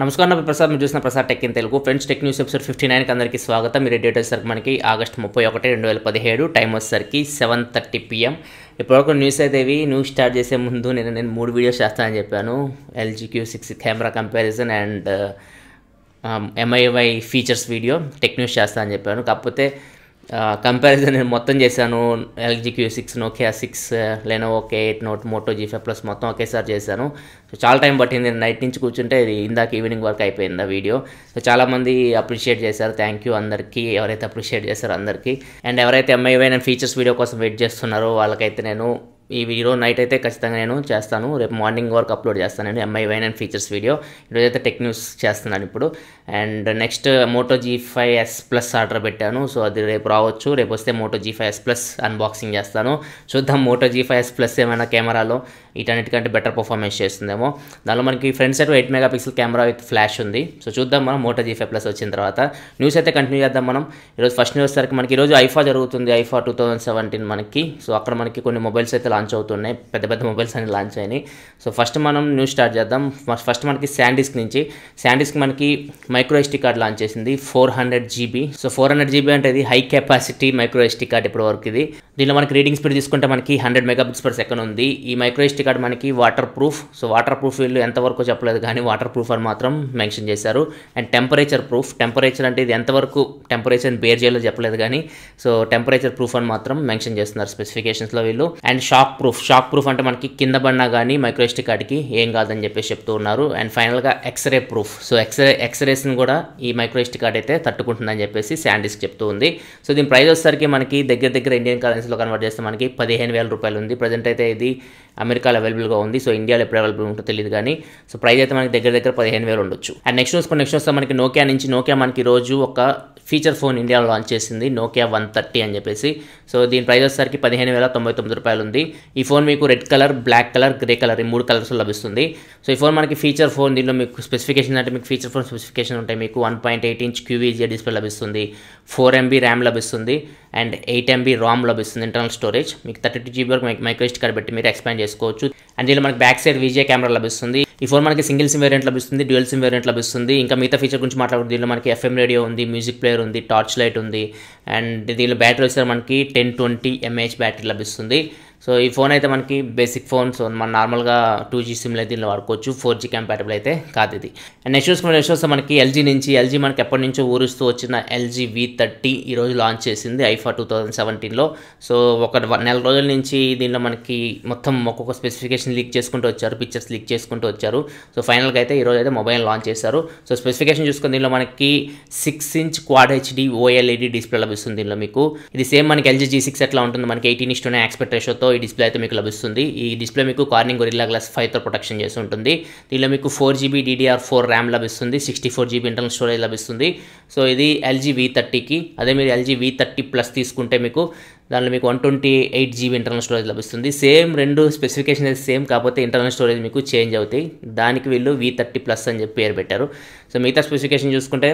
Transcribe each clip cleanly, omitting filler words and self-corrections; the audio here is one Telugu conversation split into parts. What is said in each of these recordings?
నమస్కారం నా ప్రసాద్ మీరు చూసిన Prasad tech in Telugu friends tech news episode 59కి అందరికీ స్వాగతం. మీరు డేట్ వచ్చేసరికి మనకి ఆగస్ట్ 31, 2017 టైం వచ్చేసరికి 7:30 PM. ఇప్పటివరకు న్యూస్ అయితే న్యూస్ స్టార్ట్ చేసే ముందు నేను 3 వీడియోస్ చేస్తానని చెప్పాను. LG Q6 camera comparison and MIUI features video tech news చేస్తానని చెప్పాను. కాకపోతే కంపారిజన్ నేను మొత్తం చేశాను. LG Q6, Nokia 6, Lenovo K8 Note, Moto G5 Plus మొత్తం ఒకేసారి చేశాను. సో చాలా టైం పట్టింది. నైట్ నుంచి కూర్చుంటే ఇందాక ఈవినింగ్ వరకు అయిపోయింది ఆ వీడియో. సో చాలామంది అప్రిషియేట్ చేశారు. థ్యాంక్ యూ అందరికీ, ఎవరైతే అప్రిషియేట్ చేశారో అందరికీ. అండ్ ఎవరైతే MIUI అండ్ ఫీచర్స్ వీడియో కోసం వెయిట్ చేస్తున్నారో వాళ్ళకైతే నేను ఈ వీడియో నైట్ అయితే ఖచ్చితంగా నేను చేస్తాను. రేపు మార్నింగ్ వరకు అప్లోడ్ చేస్తాను నేను MIUI అండ్ ఫీచర్స్ వీడియో. ఈరోజైతే టెక్ న్యూస్ చేస్తున్నాను ఇప్పుడు. And next Moto G5s Plus order పెట్టాను. సో అది రేపు రావచ్చు. రేపు వస్తే Moto G5s Plus అన్బాక్సింగ్ చేస్తాను. చూద్దాం Moto G5s Plus ఏమైనా కెమెరాలో వీటన్నిటికంటే బెటర్ పర్ఫార్మెన్స్ చేస్తుందేమో. దానిలో మనకి front side 8 megapixel camera with flash ఉంది. సో చూద్దాం మనం Moto G5 Plus వచ్చిన తర్వాత. న్యూస్ అయితే కంటిన్యూ చేద్దాం మనం. ఈరోజు ఫస్ట్ న్యూస్ సరికి మనకి ఈరోజు IFA జరుగుతుంది. IFA 2017 మనకి. సో అక్కడ మనకి కొన్ని మొబైల్స్ అయితే లాంచ్ అవుతున్నాయి. పెద్ద పెద్ద మొబైల్స్ అన్ని లాంచ్ అయినాయి. సో ఫస్ట్ మనం న్యూస్ స్టార్ట్ చేద్దాం. ఫస్ట్ మనకి శాండిస్క్ నుంచి. శాండిస్క్ మనకి మైక్రో SD కార్డ్ లాంచ్ చేసింది 400 GB. సో 400 GB అంటే ఇది high capacity micro SD card ఇప్పటి వరకు ఇది. దీనిలో మనకి రీడింగ్ స్పీడ్ తీసుకుంటే మనకి 100 MB/s ఉంది. ఈ మైక్రో SD కార్డ్ మనకి water proof. So water proof వీళ్ళు ఎంతవరకు చెప్పలేదు కానీ వాటర్ ప్రూఫ్ అని మాత్రం మెన్షన్ చేశారు. And temperature proof. టెంపరేచర్ అంటే ఇది ఎంతవరకు టెంపరేచర్ బేర్ చేయాలో చెప్పలేదు కానీ సో టెంపరేచర్ ప్రూఫ్ అని మాత్రం మెన్షన్ చేస్తున్నారు స్పెసిఫికేషన్స్లో వీళ్ళు. And shock proof. Shock proof అంటే మనకి కింద పడినా కానీ మైక్రో SD కార్డ్కి ఏం కాదని చెప్పేసి చెప్తూ ఉన్నారు. అండ్ ఫైనల్గా ఎక్స్రే ప్రూఫ్. సో ఎక్స్రేస్ని కూడా ఈ మైక్రో SD కార్డ్ అయితే తట్టుకుంటుందని చెప్పేసి శాండిస్క్ చెప్తూ ఉంది. సో దీని ప్రైస్ వచ్చేసరికి మనకి దగ్గర ఇండియన్ కరెన్సీలో కన్వర్ట్ చేస్తే మనకి 15,000 రూపాయలు ఉంది. ప్రజెంట్ అయితే ఇది అమెరికాలో అవైలబుల్గా ఉంది. సో ఇండియాలో ఎప్పుడు అవైలబుల్ ఉంటుందో తెలియదు కానీ సో ప్రైస్ అయితే మనకి దగ్గర 15,000 ఉండొచ్చు. అండ్ నెక్స్ట్ వస్తే మనకి నోకియా నుంచి. నోకియా మనకి రోజు ఒక ఫీచర్ ఫోన్ ఇండియాలో లాంచ్ చేసింది, Nokia 130 అని చెప్పేసి. సో దీని ప్రైస్ వచ్చేసరికి 15,099 రూపాయలు ఉంది. ఈ ఫోన్ మీకు red colour, black colour, grey colour ఈ 3 కలర్స్లో లభిస్తుంది. సో ఈ ఫోన్ మనకి ఫీచర్ ఫోన్. దీనిలో మీకు స్పెసిఫికేషన్ అంటే మీకు ఫీచర్ ఫోన్ స్పెసిఫికేషన్ ఉంటాయి. మీకు 1.8" QVGA డిస్ప్లే లభిస్తుంది, 4 MB ర్యామ్ లభిస్తుంది అండ్ 8 MB ROM లభిస్తుంది ఇంటర్నల్ స్టోరేజ్. మీకు 32 GB వరకు మైక్రో SD కార్డ్ పెట్టి మీరు ఎక్స్పాండ్ చేసుకోవచ్చు. అండ్ దీనిలో మనకి బ్యాక్ సైడ్ VGA కెమెరా లభిస్తుంది. ఈ ఫోన్ మనకి సింగిల్ సిమ్ వేరియంట్ లభిస్తుంది, డ్యూయల్ సిమ్ వేరియంట్ లభిస్తుంది. ఇంకా మిగతా ఫీచర్ గురించి మాట్లాడుకుంటే దీనిలో మనకి FM రేడియో ఉంది, మ్యూజిక్ ప్లేయర్ ఉంది, టార్చ్ లైట్ ఉంది. అండ్ దీనిలో బ్యాటరీ వచ్చేసరికి మనకి 1020 mAh బ్యాటరీ లభిస్తుంది. సో ఈ ఫోన్ అయితే మనకి బేసిక్ ఫోన్. సో మన నార్మల్గా 2G సిమ్లు అయితే దీనిలో వాడుకోవచ్చు. 4G కంపాటబుల్ అయితే కాదు ఇది. అండ్ నెక్స్ట్ వస్తే మనకి LG నుంచి. LG మనకి ఎప్పటి నుంచో ఊరుస్తూ వచ్చిన LG V30 ఈరోజు లాంచ్ చేసింది IFA 2017లో. సో ఒక నెల రోజుల నుంచి దీనిలో మనకి మొత్తం ఒక్కొక్క స్పెసిఫికేషన్ లీక్ చేసుకుంటూ వచ్చారు, పిక్చర్స్ లీక్ చేసుకుంటూ వచ్చారు. సో ఫైనల్గా అయితే ఈరోజు అయితే మొబైల్ లాంచ్ చేశారు. సో స్పెసిఫికేషన్ చూసుకుని దీనిలో మనకి 6" Quad HD OLED డిస్ప్లే లభిస్తుంది. దీనిలో మీకు ఇది సేమ్ మనకి LG G6 ఎట్లా ఉంటుంది, మనకి 18:9 ఆస్పెక్ట్ రేషియోతో ఈ డిస్ప్లే అయితే మీకు లభిస్తుంది. ఈ డిస్ప్లే మీకు కార్నింగ్ గొరిల్లా గ్లాస్ 5తో ప్రొటెక్షన్ చేసి ఉంటుంది. దీనిలో మీకు 4 GB DDR4 ర్యామ్ లభిస్తుంది, 64 GB ఇంటర్నల్ స్టోరేజ్ లభిస్తుంది. సో ఇది LG V30కి. అదే మీరు LG V30 Plus తీసుకుంటే మీకు దానిలో మీకు 128 GB ఇంటర్నల్ స్టోరేజ్ లభిస్తుంది. సేమ్ రెండు స్పెసిఫికేషన్ అయితే సేమ్, కాకపోతే ఇంటర్నల్ స్టోరేజ్ మీకు చేంజ్ అవుతాయి. దానికి వీళ్ళు V30 Plus అని చెప్పి పేరు పెట్టారు. సో మిగతా స్పెసిఫికేషన్ చూసుకుంటే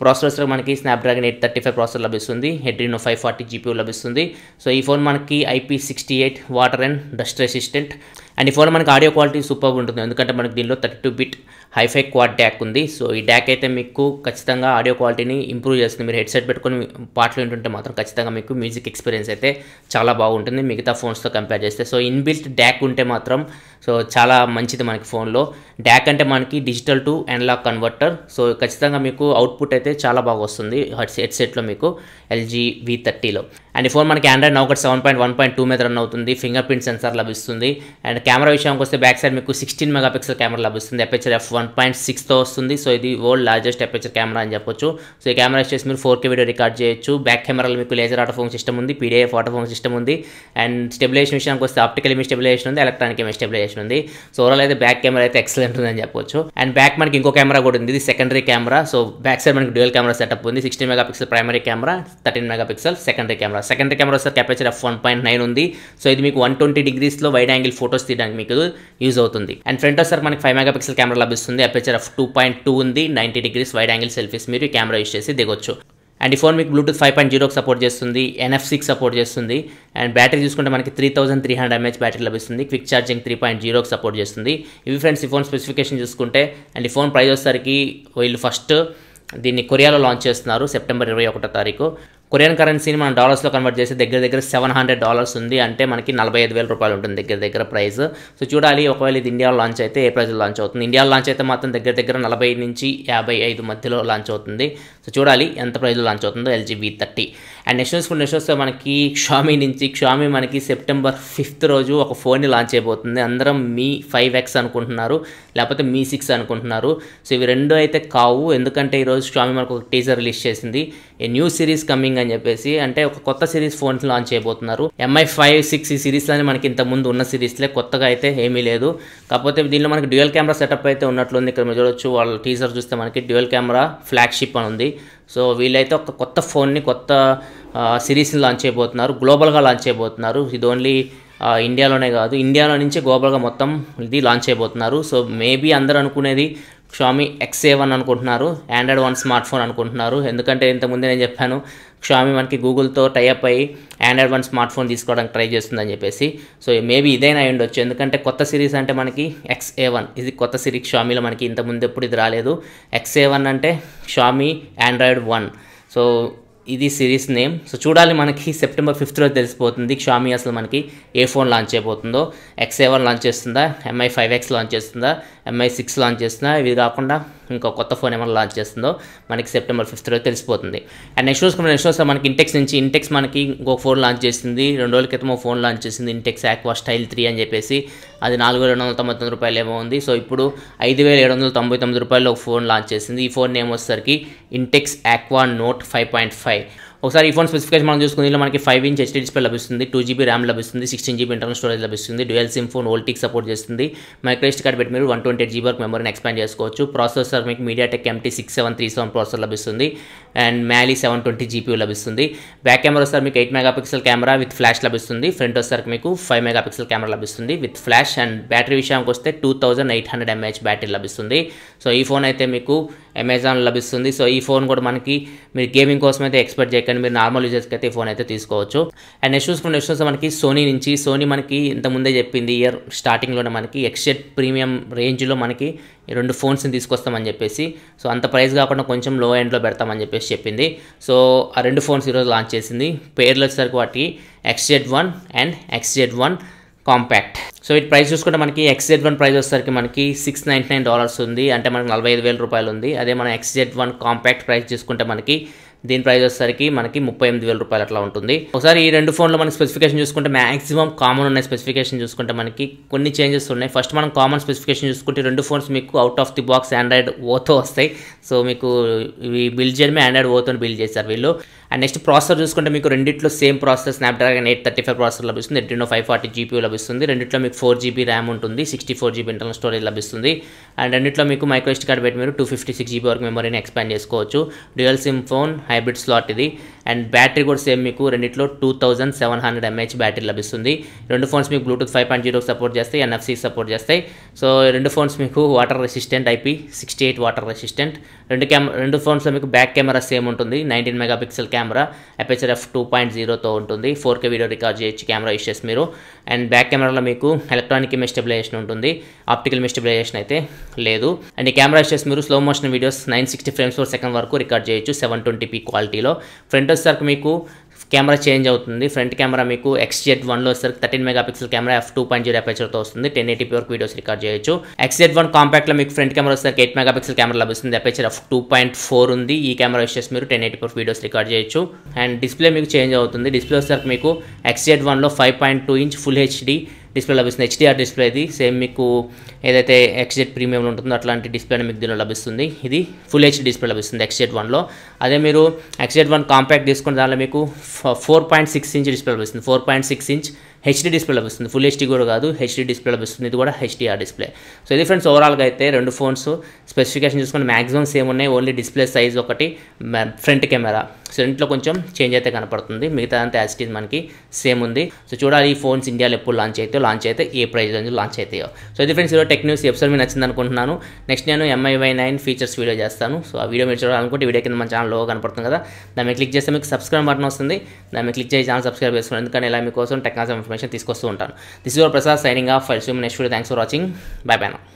ప్రాసెసర్ మనకి స్నాప్డ్రాగన్ 835 ప్రాసెసర్ లభిస్తుంది, Adreno 540 GPU లభిస్తుంది. సో ఈ ఫోన్ మనకి IP68 water and dust resistant. And ఈ ఫోన్ మనకి ఆడియో క్వాలిటీ సూపర్గా ఉంటుంది, ఎందుకంటే మనకి దీనిలో 32-bit హైఫై క్వాడ్ డ్యాక్ ఉంది. సో ఈ డ్యాక్ అయితే మీకు ఖచ్చితంగా ఆడియో క్వాలిటీని ఇంప్రూవ్ చేస్తుంది. మీరు హెడ్సెట్ పెట్టుకొని పాటలు వింటుంటే మాత్రం ఖచ్చితంగా మీకు మ్యూజిక్ ఎక్స్పీరియన్స్ అయితే చాలా బాగుంటుంది మిగతా ఫోన్స్తో కంపేర్ చేస్తే. సో ఇన్బిల్ట్ డ్యాక్ ఉంటే మాత్రం సో చాలా మంచిది మనకి ఫోన్లో. డ్యాక్ అంటే మనకి digital to analog converter. So ఖచ్చితంగా మీకు అవుట్పుట్ అయితే చాలా బాగా వస్తుంది హెడ్సెట్లో మీకు LG V30లో. అండ్ ఈ ఫోన్ మనకి Android Nougat 7.1.2 మీద రన్ అవుతుంది. ఫింగర్ ప్రింట్ సెన్సార్ లభిస్తుంది. అండ్ కెమెరా విషయానికి వస్తే బ్యాక్ సైడ్ మీకు 16 మెగాపిక్సెల్ కెమెరా లభిస్తుంది. అపేచర్ f1.6తో వస్తుంది. సో ఇది వరల్డ్ లార్జెస్ట్ అపేచర్ కెమెరా అని చెప్పొచ్చు. సో ఈ కెమెరా వచ్చేసి మీరు 4K వీడియో రికార్డ్ చేయొచ్చు. బ్యాక్ కెమెరాలో మీకు లేజర్ ఆటో ఫోకస్ సిస్టమ్ ఉంది, PDF ఆటో ఫోకస్ సిస్టమ్ ఉంది. అండ్ స్టెబిలైజేషన్ విషయానికి వస్తే ఆప్టికల్ ఇమేజ్ స్టెబిలైజేషన్ ఉంది, ఎలక్ట్రానిక్ ఇమేజ్ స్టెబిలైజేషన్ ఉంది. సో ఓవరాల్ అయితే బ్యాక్ కెమెరా అయితే ఎక్సలెంట్ ఉందని చెప్పొచ్చు. అండ్ బ్యాక్ మనకి ఇంకో కెమెరా కూడా ఉంది, ఇది secondary camera. So back side మనకి డ్యూయల్ కెమెరా సెటప్ ఉంది. 16 megapixel primary camera, 13 megapixel secondary camera. Secondary camera వస్తే అపేచర్ f1.9 ఉంది. సో ఇది మీకు 120 degreesలో వైడ్ యాంగిల్ ఫోటోస్ తీయడానికి మీకు యూజ్ అవుతుంది. అండ్ ఫ్రంట్ వస్తే మనకి 5 మెగాపిక్సెల్ కెమెరా లభిస్తుంది. అపేచర్ f2.2 ఉంది. 90 degrees వైడ్ యాంగిల్ సెల్ఫీస్ మీరు ఈ కెమెరా యూజ్ చేసి దిగొచ్చు. అండ్ ఈ ఫోన్ మీకు బ్లూటూత్ 5.0కి సపోర్ట్ చేస్తుంది, NFC సపోర్ట్ చేస్తుంది. అండ్ బ్యాటరీ చూసుకుంటే మనకి 3300 mAh బ్యాటరీ లభిస్తుంది. క్విక్ ఛార్జింగ్ 3.0కి సపోర్ట్ చేస్తుంది. ఇవి ఫ్రెండ్స్ ఈ ఫోన్ స్పెసిఫికేషన్ చూసుకుంటే. అండ్ ఈ ఫోన్ ప్రైస్ వచ్చేసరికి వీళ్ళు ఫస్ట్ దీన్ని కొరియాలో లాంచ్ చేస్తున్నారు సెప్టెంబర్ 21వ తారీఖు. కొరియన్ కరెన్సీని మనం డాలర్స్లో కన్వర్ట్ చేసి దగ్గర $700 ఉంది, అంటే మనకి 45,000 రూపాయలు ఉంటుంది దగ్గర ప్రైస్. సో చూడాలి ఒకవేళ ఇది ఇండియాలో లాంచ్ అయితే ఏ ప్రైస్లో లాంచ్ అవుతుంది. ఇండియాలో లాంచ్ అయితే మాత్రం దగ్గర 40 నుంచి 55 మధ్యలో లాంచ్ అవుతుంది. సో చూడాలి ఎంత ప్రైస్లో లాంచ్ అవుతుందో LG V30. అండ్ నెక్స్ట్ వస్తే మనకి Xiaomi మనకి సెప్టెంబర్ 5th రోజు ఒక ఫోన్ని లాంచ్ అయిపోతుంది. అందరం Mi 5X అనుకుంటున్నారు, లేకపోతే Mi 6 అనుకుంటున్నారు. సో ఇవి రెండు అయితే కావు, ఎందుకంటే ఈరోజు Xiaomi మనకు ఒక టీజర్ రిలీజ్ చేసింది, ఏ న్యూ సిరీస్ కమింగ్ అని చెప్పేసి. అంటే ఒక కొత్త సిరీస్ ఫోన్స్ లాంచ్ చేయబోతున్నారు. MI 5, 6 ఈ సిరీస్లోనే మనకి ఇంత ముందు ఉన్న సిరీస్లే, కొత్తగా అయితే ఏమీ లేదు. కాకపోతే దీనిలో మనకి డ్యూయల్ కెమెరా సెటప్ అయితే ఉన్నట్లుంది. ఇక్కడ మీరు చూడొచ్చు, వాళ్ళ టీజర్ చూస్తే మనకి డ్యూయల్ కెమెరా ఫ్లాగ్షిప్ అని ఉంది. సో వీళ్ళైతే ఒక కొత్త ఫోన్ని, కొత్త సిరీస్ని లాంచ్ చేయబోతున్నారు, గ్లోబల్గా లాంచ్ చేయబోతున్నారు. ఇది ఓన్లీ ఇండియాలోనే కాదు, ఇండియాలో నుంచి గ్లోబల్గా మొత్తం ఇది లాంచ్ చేయబోతున్నారు. సో మేబీ అందరూ అనుకునేది Xiaomi XA1 అనుకుంటున్నారు, Android 1 స్మార్ట్ ఫోన్ అనుకుంటున్నారు. ఎందుకంటే ఇంతకుముందే నేను చెప్పాను Xiaomi మనకి గూగుల్తో టైఅప్ అయ్యి Android 1 స్మార్ట్ ఫోన్ తీసుకోవడానికి ట్రై చేస్తుందని చెప్పేసి. సో మేబీ ఇదైనా అయి ఉండొచ్చు, ఎందుకంటే కొత్త సిరీస్ అంటే మనకి XA1 ఇది కొత్త సిరీస్. Xiaomiలో మనకి ఇంతకుముందు ఎప్పుడు ఇది రాలేదు. XA1 అంటే Xiaomi Android 1. సో ఇది సిరీస్ నేమ్. సో చూడాలి, మనకి సెప్టెంబర్ 5th రోజు తెలిసిపోతుంది Xiaomi అసలు మనకి ఏ ఫోన్ లాంచ్ చేయబోతుందో. XA1 లాంచ్ చేస్తుందా, MI 5X లాంచ్ చేస్తుందా, MI 6 లాంచ్ చేస్తుందా, ఇవి కాకుండా ఇంకో కొత్త ఫోన్ ఏమైనా లాంచ్ చేస్తుందో మనకి సెప్టెంబర్ 5th రోజు తెలిసిపోతుంది. అండ్ నెక్స్ట్ వస్తే మనకి ఇంటెక్స్ మనకి ఇంకో ఫోన్ లాంచ్ చేసింది. 2 రోజుల క్రితం ఫోన్ లాంచ్ చేసింది, ఇంటెక్స్ Aqua Style 3 అని చెప్పేసి. అది 4,299 రూపాయలు ఏమో ఉంది. సో ఇప్పుడు 5,799 రూపాయలు ఒక ఫోన్ లాంచ్ చేసింది. ఈ ఫోన్ నేమ్ వచ్చేసరికి ఇంటెక్స్ Aqua Note 5.5. ఒకసారి ఈ ఫోన్ స్పెసిఫికేషన్ మనం చూసుకుని, దీనిలో మనకి 5-inch HD డిస్ప్లే లభిస్తుంది, 2GB ర్యామ్ లభిస్తుంది, 16GB ఇంటర్నల్ స్టోరేజ్ లభిస్తుంది, డ్యూయల్ సిమ్ ఫోన్ ఓల్టీకి సపోర్ట్ చేస్తుంది. మైక్రోఎస్డి కార్డ్ పెట్టి మీరు 128GB వరకు మెమరీని ఎక్స్పాండ్ చేసుకోవచ్చు. ప్రాసెసర్ మీకు MediaTek MT6737 ప్రాసెసర్ లభిస్తుంది. అండ్ Mali 720 GPU లభిస్తుంది. బ్యాక్ కెమెరా వస్తారు మీకు 8 మెగాపిక్సెల్ కెమెరా విత్ ఫ్లాష్ లభిస్తుంది. ఫ్రంట్ వస్తారు మీకు 5 మెగాపిక్సెల్ కెమెరా లభిస్తుంది విత్ ఫ్లాష్. అండ్ బ్యాటరీ విషయానికి వస్తే 2800 mAh బ్యాటరీ లభిస్తుంది. సో ఈ ఫోన్ అయితే మీకు అమెజాన్ లభిస్తుంది. సో ఈ ఫోన్ కూడా మనకి మీరు గేమింగ్ కోసం అయితే ఎక్స్పెక్ట్ చేయకండి, మీరు నార్మల్ యూజర్స్కి అయితే ఈ ఫోన్ అయితే తీసుకోవచ్చు. అండ్ నెక్స్ట్ మనకి సోనీ మనకి ఇంతకుముందే చెప్పింది ఇయర్ స్టార్టింగ్లోనే మనకి XZ ప్రీమియం రేంజ్లో మనకి 2 ఫోన్స్ని తీసుకొస్తామని చెప్పేసి. సో అంత ప్రైస్ కాకుండా కొంచెం లో ఎండ్లో పెడతామని చెప్పేసి చెప్పింది. సో ఆ 2 ఫోన్స్ ఈరోజు లాంచ్ చేసింది. పేర్లు వచ్చేసరికి వాటి XZ1 and XZ1 compact. So ఈ ప్రైస్ చూసుకుంటే మనకి XZ1 ప్రైస్ వచ్చేసరికి మనకి $699 ఉంది, అంటే మనకి 45,000 రూపాయలు ఉంది. అదే మన XZ1 కాంపాక్ట్ ప్రైస్ చూసుకుంటే మనకి దీని ప్రైస్ వచ్చేసరికి మనకి 38,000 రూపాయలు అట్లా ఉంటుంది. ఒకసారి ఈ 2 ఫోన్లో మనకి స్పెసిఫికేషన్ చూసుకుంటే మాక్సిమం కామన్ ఉన్న స్పెసిఫికేషన్ చూసుకుంటే మనకి కొన్ని చేంజెస్ ఉన్నాయి. ఫస్ట్ మనం కామన్ స్పెసిఫికేషన్ చూసుకుంటే 2 ఫోన్స్ మీకు out of the box Android Oతో వస్తాయి. సో మీకు ఇవి బిల్డ్ చేయడమే Android Oతో బిల్డ్ చేశారు వీళ్ళు. అండ్ నెక్స్ట్ ప్రాసెసర్ చూసుకుంటే మీకు రెండిట్లో సేమ్ ప్రాసెసర్ Snapdragon 835 ప్రాసెసర్ లభిస్తుంది, Adreno 540 GPU లభిస్తుంది. రెండిట్లో మీకు 4GB ర్యామ్ ఉంటుంది, 64GB ఇంటర్నల్ స్టోరేజ్ లభిస్తుంది. అండ్ రెండిట్లో మీకు మైక్రోఎస్డి కార్డ్ పెట్టి మీరు 256GB వరకు మెమరీని ఎక్స్పాండ్ చేసుకోవచ్చు. Dual SIM phone hybrid slot ఇది. అండ్ బ్యాటరీ కూడా సేమ్ మీకు రెండిట్లో 2700 mAh బ్యాటరీ లభిస్తుంది. 2 ఫోన్స్ మీకు బ్లూటూత్ 5.0 సపోర్ట్ చేస్తాయి, NFC సపోర్ట్ చేస్తాయి. సో 2 ఫోన్స్ మీకు water resistant, IP68 water resistant. 2 ఫోన్స్లో మీకు బ్యాక్ కెమెరా సేమ్ ఉంటుంది, 19 మెగాపిక్సెల్ కెమెరా అపర్చర్ f2.0తో ఉంటుంది. 4K వీడియో రికార్డ్ చేయొచ్చు కెమెరా యూస్ చేసి మీరు. అండ్ బ్యాక్ కెమెరాలో మీకు ఎలక్ట్రానిక్ ఇమేజ్ స్టెబిలైజేషన్ ఉంటుంది, ఆప్టికల్ ఇమేజ్ స్టెబిలైజేషన్ అయితే లేదు. అండ్ ఈ కెమెరా యూస్ చేసి మీరు slow motion videos 960 frames per second వరకు రికార్డ్ చేయొచ్చు 720p క్వాలిటీలో. ఫ్రంట్ వచ్చేసరికి మీకు కెమెరా చేంజ్ అవుతుంది. ఫ్రంట్ కెమెరా మీకు XZ1లో వచ్చేసరికి 13 మెగాపిక్సెల్ కెమెరా f2.0 అపర్చర్తో వస్తుంది, 1080p వరకు వీడియోస్ రికార్డ్ చేయొచ్చు. XZ1 కాంపాక్ట్లో మీకు ఫ్రంట్ కెమెరా వచ్చేసరికి 8 మెగాపిక్సెల్ కెమెరా లభిస్తుంది, అపర్చర్ f2.4 ఉంది. ఈ కెమెరా యూస్ చేసి మీరు 1080p వరకు వీడియోస్ రికార్డ్ చేయొచ్చు. అండ్ డిస్ప్లే మీకు చేంజ్ అవుతుంది. డిస్ప్లే వచ్చేసరికి మీకు XZ1లో 5.2-inch ఫుల్ HD డిస్ప్లే లభిస్తుంది, HDR డిస్ప్లే. ఇది సేమ్ మీకు ఏదైతే XZ ప్రీమియంలో ఉంటుందో అట్లాంటి డిస్ప్లే మీకు దీనిలో లభిస్తుంది. ఇది ఫుల్ HD డిస్ప్లే లభిస్తుంది XZ1లో. అదే మీరు XZ1 కాంపాక్ట్ తీసుకున్న దానిలో మీకు 4.6-inch డిస్ప్లే లభిస్తుంది, 4.6-inch హెచ్డీ డిస్ప్లే లభిస్తుంది, ఫుల్ హెచ్డీ కూడా కాదు, హెచ్డీ డిస్ప్లే లభిస్తుంది. ఇది కూడా హెచ్డీఆర్ డిస్ప్లే. సో ఇది ఫ్రెండ్స్ ఓవరాల్గా అయితే రెండు ఫోన్స్ స్పెసిఫికేషన్ చూసుకుంటే మ్యాక్సిమం సేమ్ ఉన్నాయి. ఓన్లీ డిస్ప్లే సైజ్ ఒకటి, ఫ్రంట్ కెమెరా ఫ్రంట్లో కొంచెం చేంజ్ అయితే కనపడుతుంది, మిగతా అంతా యాజ్ ఇట్ ఈజ్ మనకి సేమ్ ఉంది. సో చూడాలి ఈ ఫోన్స్ ఇండియాలో ఎప్పుడు లాంచ్ అయితే ఏ ప్రైస్ రేంజ్ లాంచ్ అవుతాయో. సో ఇది ఫ్రెండ్స్ ఈరోజు టెక్ న్యూస్ ఎపిసోడ్ మీకు నచ్చింది అనుకుంటున్నాను. నెక్స్ట్ నేను MIY9 ఫీచర్స్ వీడియో చేస్తాను. సో ఆ వీడియో మీరు చూడాలనుకుంటే వీడియో కింద మన ఛానల్ లోగో కనపడుతుంది కదా, దాని మీద క్లిక్ చేస్తే మీకు సబ్స్క్రైబ్ బటన్ వస్తుంది. దాని మీద క్లిక్ చేసి ఛానల్ సబ్స్క్రైబ్ చేసుకోండి, ఎందుకంటే ఇలా మీకోసం టెక్నాలజీ ఇన్ఫర్మేషన్ తీసుకొస్తూ ఉంటాను. This is your Prasad signing off. Next video. Thanks for watching. By by now.